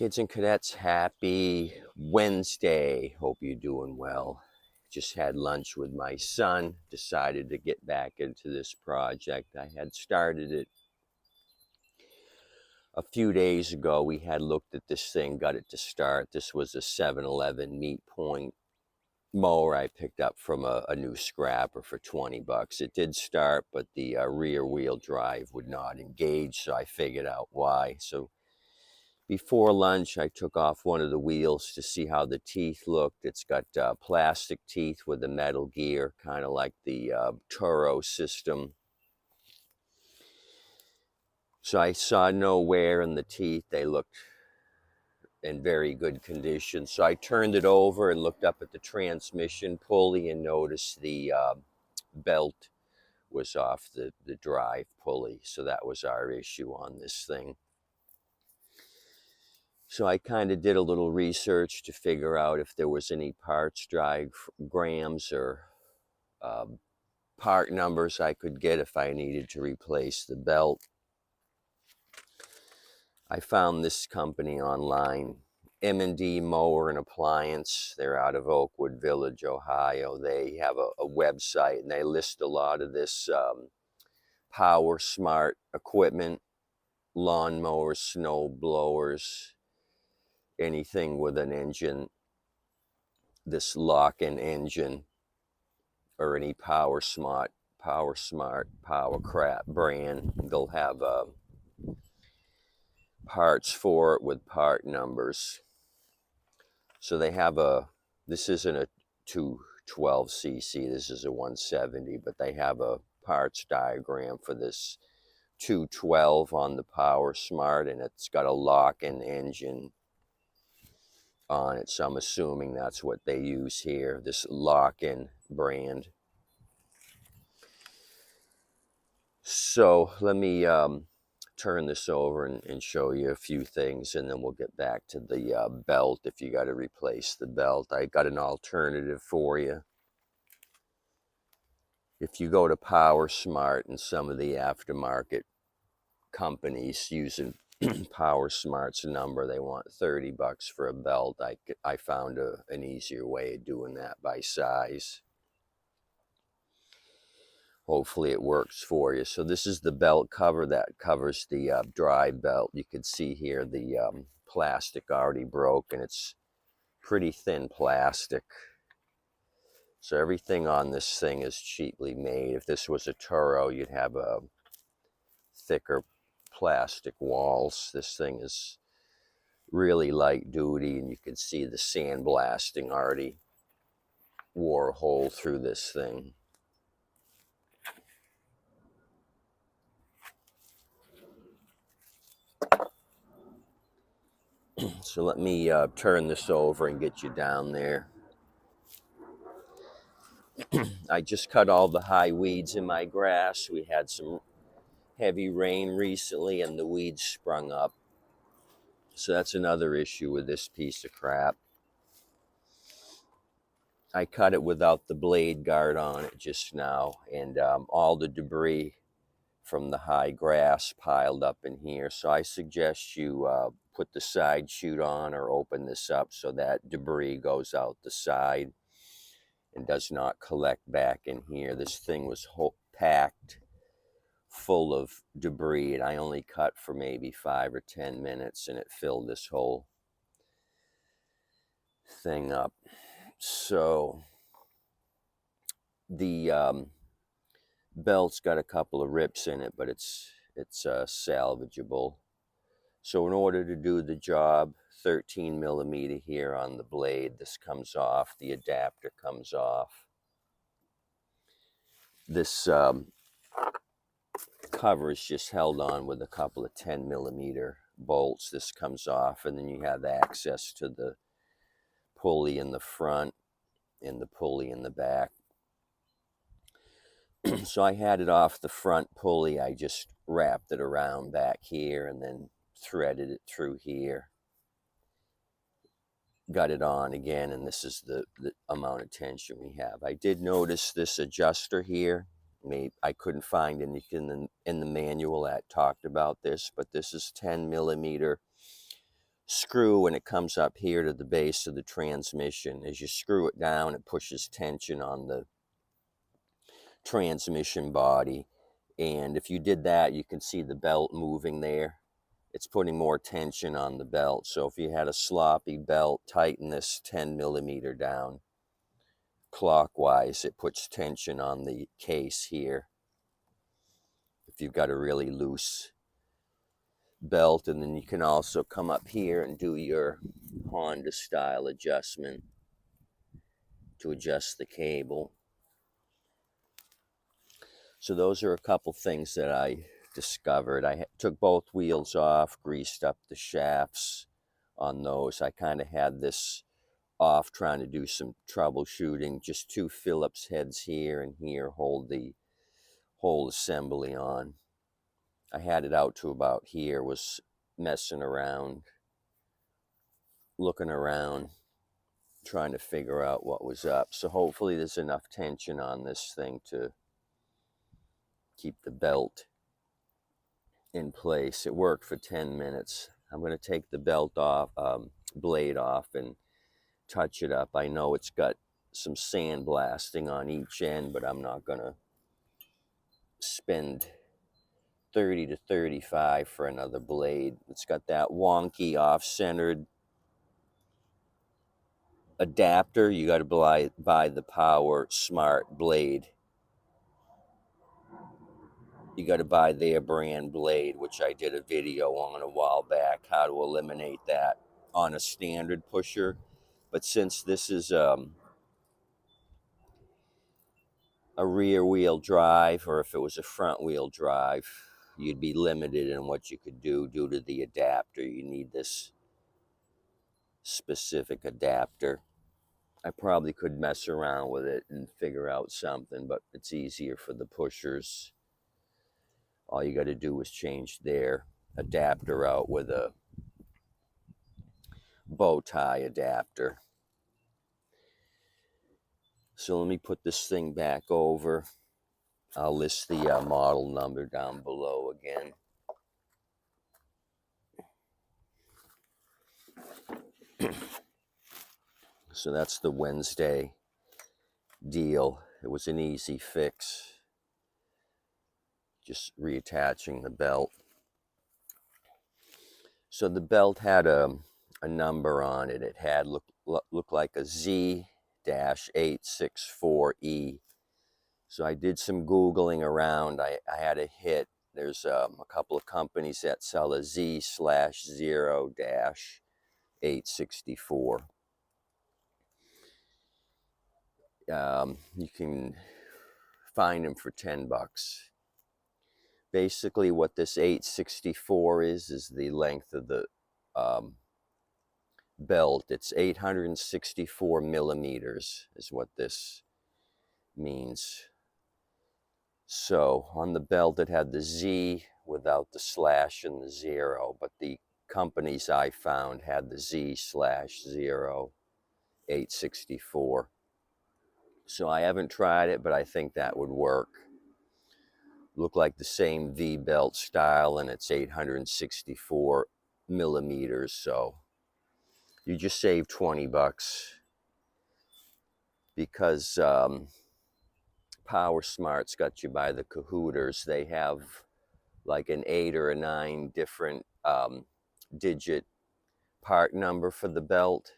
Kids and cadets, happy Wednesday. Hope you're doing well. Just had lunch with my son. Decided to get back into this project. I had started it a few days ago. We had looked at this thing, got it to start. This was a 7-Eleven Meat Point mower I picked up from a new scrapper for 20 bucks. It did start, but the rear wheel drive would not engage, so I figured out why. So before lunch, I took off one of the wheels to see how the teeth looked. It's got plastic teeth with a metal gear, kind of like the Toro system. So I saw no wear in the teeth. They looked in very good condition. So I turned it over and looked up at the transmission pulley and noticed the belt was off the drive pulley. So that was our issue on this thing. So I kind of did a little research to figure out if there was any parts diagrams or part numbers I could get if I needed to replace the belt. I found this company online, M&D Mower and Appliance. They're out of Oakwood Village, Ohio. They have a website and they list a lot of this Powersmart equipment, lawn mowers, snow blowers, anything with an engine, this lock-in engine, or any Powersmart, Powercraft brand. They'll have parts for it with part numbers. So they have this isn't a 212cc, this is a 170, but they have a parts diagram for this 212 on the Powersmart, and it's got a lock-in engine on it. So I'm assuming that's what they use here, this lock-in brand. So let me turn this over and show you a few things, and then we'll get back to the belt if you got to replace the belt. I got an alternative for you. If you go to Powersmart and some of the aftermarket companies using Powersmart's number, they want 30 bucks for a belt. I found an easier way of doing that by size. Hopefully it works for you. So this is the belt cover that covers the dry belt. You can see here the plastic already broke, and it's pretty thin plastic. So everything on this thing is cheaply made. If this was a Toro, you'd have a thicker plastic walls. This thing is really light duty, and you can see the sandblasting already wore a hole through this thing. So let me turn this over and get you down there. I just cut all the high weeds in my grass. We had some heavy rain recently and the weeds sprung up. So that's another issue with this piece of crap. I cut it without the blade guard on it just now, and all the debris from the high grass piled up in here. So I suggest you put the side chute on or open this up so that debris goes out the side and does not collect back in here. This thing was packed full of debris, and I only cut for maybe 5 or 10 minutes, and it filled this whole thing up. So the belt's got a couple of rips in it, but it's salvageable. So in order to do the job, 13 millimeter here on the blade, this comes off, the adapter comes off. This cover is just held on with a couple of 10 millimeter bolts. This comes off, and then you have access to the pulley in the front and the pulley in the back. So I had it off the front pulley. I just wrapped it around back here and then threaded it through here. Got it on again, and this is the amount of tension we have. I did notice this adjuster here. I couldn't find anything in the manual that talked about this, but this is 10 millimeter screw, and it comes up here to the base of the transmission. As you screw it down, it pushes tension on the transmission body. And if you did that, you can see the belt moving there. It's putting more tension on the belt. So if you had a sloppy belt, tighten this 10 millimeter down clockwise. It puts tension on the case here. If you've got a really loose belt, and then you can also come up here and do your Honda style adjustment to adjust the cable. So those are a couple things that I discovered. I took both wheels off, greased up the shafts on those. I kind of had this off trying to do some troubleshooting. Just 2 Phillips heads here and here hold the whole assembly on. I had it out to about here, was messing around, looking around, trying to figure out what was up. So hopefully there's enough tension on this thing to keep the belt in place. It worked for 10 minutes. I'm going to take the belt off, blade off, and touch it up. I know it's got some sandblasting on each end, but I'm not going to spend 30 to 35 for another blade. It's got that wonky off-centered adapter. You got to buy the Powersmart blade. You got to buy their brand blade, which I did a video on a while back, how to eliminate that on a standard pusher. But since this is a rear wheel drive, or if it was a front wheel drive, you'd be limited in what you could do due to the adapter. You need this specific adapter. I probably could mess around with it and figure out something, but it's easier for the pushers. All you got to do is change their adapter out with a bow tie adapter. So let me put this thing back over. I'll list the model number down below again. So that's the Wednesday deal. It was an easy fix. Just reattaching the belt. So the belt had a number on it. It had looked like a Z-864E. So I did some Googling around. I had a hit. There's a couple of companies that sell a Z/0-864. You can find them for $10. Basically what this 864 is the length of the belt. It's 864 millimeters is what this means. So on the belt it had the Z without the slash and the 0, but the companies I found had the Z/0-864. So I haven't tried it, but I think that would work. Look like the same V belt style, and it's 864 millimeters. So you just save $20 because Powersmart's got you by the cahooters. They have like an 8 or a 9 different digit part number for the belt.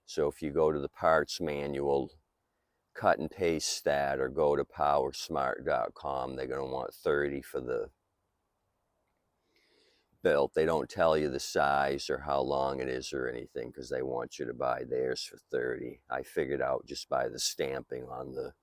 So if you go to the parts manual, cut and paste that, or go to powersmart.com, they're going to want 30 for the belt. They don't tell you the size or how long it is or anything because they want you to buy theirs for 30. I figured out just by the stamping on the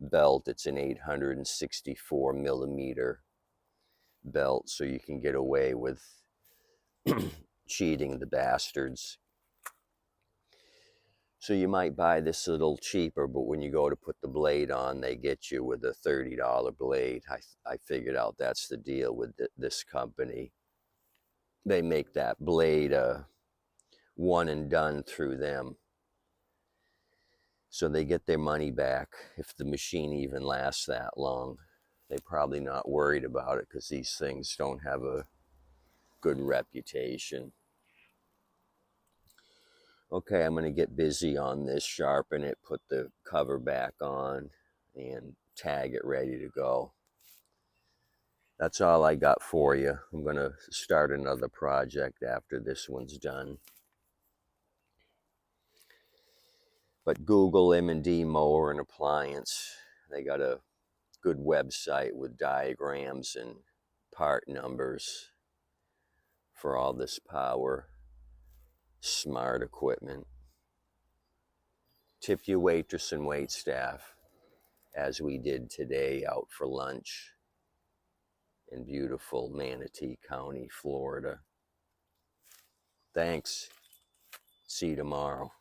belt, it's an 864 millimeter belt, so you can get away with cheating the bastards. So you might buy this a little cheaper, but when you go to put the blade on, they get you with a $30 blade. I figured out that's the deal with this company. They make that blade one and done through them. So they get their money back if the machine even lasts that long. They're probably not worried about it because these things don't have a good reputation. Okay, I'm going to get busy on this, sharpen it, put the cover back on, and tag it ready to go. That's all I got for you. I'm going to start another project after this one's done. But Google M&D Mower and Appliance. They got a good website with diagrams and part numbers for all this Powersmart equipment. Tip your waitress and wait staff, as we did today out for lunch in beautiful Manatee County, Florida. Thanks. See you tomorrow.